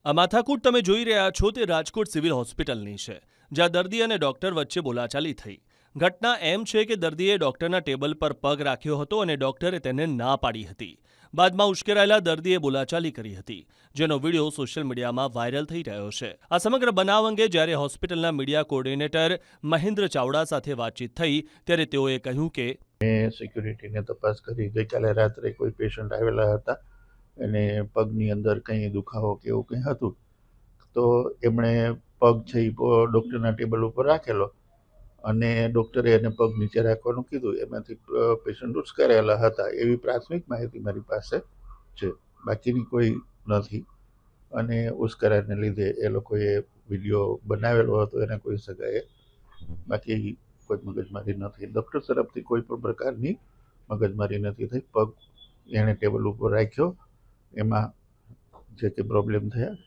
આ માથાકૂટ તમે જોઈ રહ્યા છો તે રાજકોટ સિવિલ હોસ્પિટલની છે, જ્યાં દર્દી અને ડોક્ટર વચ્ચે બોલાચાલી થઈ. ઘટના એમ છે કે દર્દીએ ડોક્ટરના ટેબલ પર પગ રાખ્યો હતો અને ડોક્ટરે તેને ના પાડી હતી. બાદમાં ઉશ્કેરાયેલા દર્દીએ બોલાચાલી કરી હતી, જેનો વિડીયો સોશિયલ મીડિયામાં વાયરલ થઈ રહ્યો છે. આ સમગ્ર બનાવ અંગે જ્યારે હોસ્પિટલના મીડિયા કોર્ડિનેટર મહેન્દ્ર ચાવડા સાથે વાતચીત થઈ ત્યારે તેઓએ કહ્યું કે સિક્યુરિટીને તપાસ કરી ગઈકાલે રાત્રે કોઈ પેશન્ટ આવેલા હતા અને પગની અંદર કંઈ દુખાવો કે એવું કંઈ હતું, તો એમણે પગ છે એ ડૉક્ટરના ટેબલ ઉપર રાખેલો અને ડૉક્ટરે એને પગ નીચે રાખવાનું કીધું. એમાંથી પેશન્ટ ઉશ્કેરાયેલા હતા એવી પ્રાથમિક માહિતી મારી પાસે છે, બાકીની કોઈ નથી. અને ઉશ્કેરાને લીધે એ લોકોએ વિડીયો બનાવેલો હતો એને કોઈ સગાએ, બાકી કોઈ મગજમારી નથી. ડૉક્ટર તરફથી કોઈ પણ પ્રકારની મગજમારી નથી થઈ. પગ એણે ટેબલ ઉપર રાખ્યો, એમાં જે કે પ્રોબ્લેમ થયા